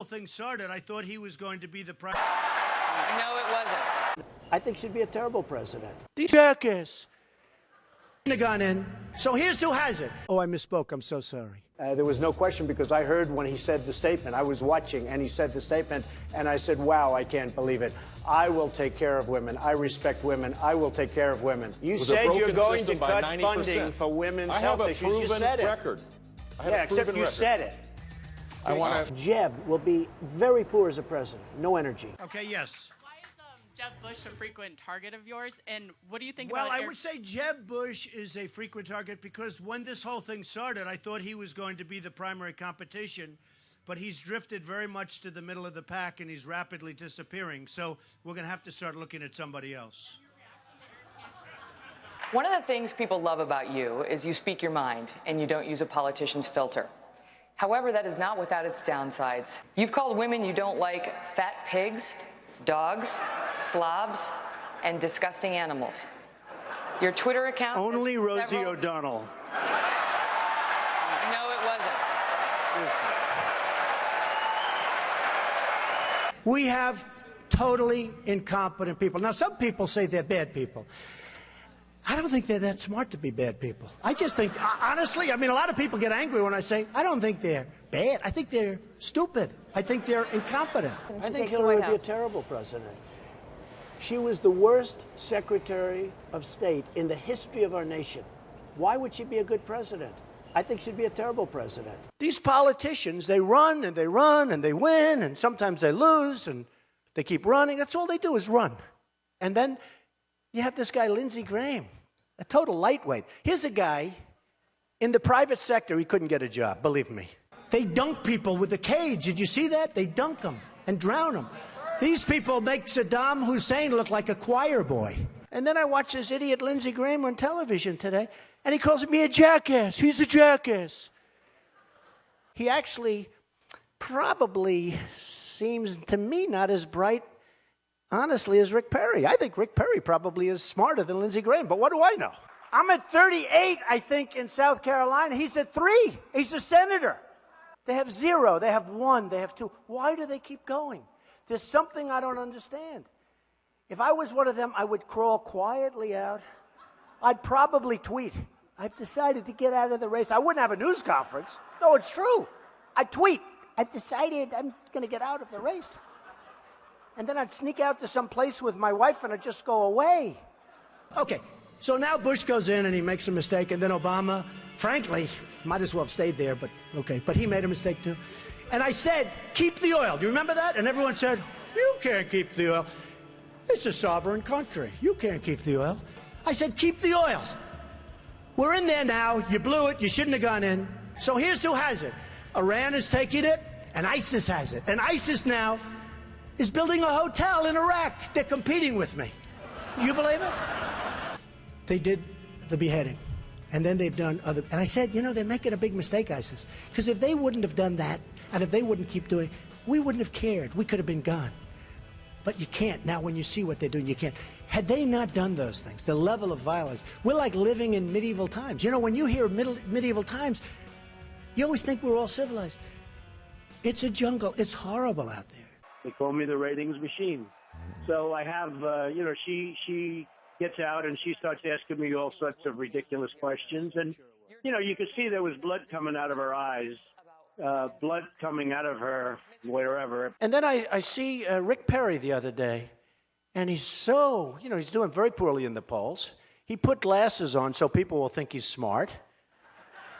thing started, I thought he was going to be the president. No, it wasn't. I think she'd be a terrible president. Jackass. Gone in. So here's who has it. Oh, I misspoke. I'm so sorry. There was no question because I heard when he said the statement. I was watching and he said the statement and I said, wow, I can't believe it. I will take care of women. I respect women. I will take care of women. You said you're going to cut funding for women's health issues. You said it. Yeah, except you said it. I want to. Jeb will be very poor as a president. No energy. Okay, yes. Why is Jeb Bush a frequent target of yours? And what do you think Well, about I would say Jeb Bush is a frequent target because when this whole thing started, I thought he was going to be the primary competition, but he's drifted very much to the middle of the pack and he's rapidly disappearing. So we're going to have to start looking at somebody else. One of the things people love about you is you speak your mind and you don't use a politician's filter. However, that is not without its downsides. You've called women you don't like fat pigs, dogs, slobs, and disgusting animals. Your Twitter account Only has Rosie several... O'Donnell. No, it wasn't. We have totally incompetent people. Now, some people say they're bad people. I don't think they're that smart to be bad people. I just think, honestly, I mean, a lot of people get angry when I say, I don't think they're bad. I think they're stupid. I think they're incompetent. I think Hillary would be a terrible president. She was the worst Secretary of State in the history of our nation. Why would she be a good president? I think she'd be a terrible president. These politicians, they run and they run and they win and sometimes they lose and they keep running. That's all they do is run. And then you have this guy, Lindsey Graham, a total lightweight. Here's a guy in the private sector, he couldn't get a job, believe me. They dunk people with a cage. Did you see that? They dunk them and drown them. These people make Saddam Hussein look like a choir boy. And then I watch this idiot Lindsey Graham on television today, and he calls me a jackass. He's a jackass. He actually probably seems to me not as bright, honestly, as Rick Perry. I think Rick Perry probably is smarter than Lindsey Graham, but what do I know? I'm at 38, I think, in South Carolina. He's at 3. He's a senator. They have 0, they have 1, they have 2. Why do they keep going? There's something I don't understand. If I was one of them, I would crawl quietly out. I'd probably tweet, I've decided to get out of the race. I wouldn't have a news conference. No, it's true. I'd tweet, I've decided I'm going to get out of the race. And then I'd sneak out to some place with my wife and I'd just go away. Okay, so now Bush goes in and he makes a mistake, and then Obama, frankly, might as well have stayed there, but okay, but he made a mistake too. And I said, keep the oil. Do you remember that? And everyone said, you can't keep the oil. It's a sovereign country. You can't keep the oil. I said, keep the oil. We're in there now. You blew it. You shouldn't have gone in. So here's who has it. Iran is taking it, and ISIS has it. And ISIS now is building a hotel in Iraq. They're competing with me. Do you believe it? They did the beheading. And then they've done other... And I said, you know, they're making a big mistake, ISIS. Because if they wouldn't have done that, and if they wouldn't keep doing it, we wouldn't have cared. We could have been gone. But you can't. Now, when you see what they're doing, you can't. Had they not done those things, the level of violence, we're like living in medieval times. You know, when you hear medieval times, you always think we're all civilized. It's a jungle. It's horrible out there. They call me the ratings machine. So I have, you know, she gets out and she starts asking me all sorts of ridiculous questions. And, you know, you could see there was blood coming out of her eyes, blood coming out of her wherever. And then I see Rick Perry the other day, and he's so, you know, he's doing very poorly in the polls. He put glasses on so people will think he's smart.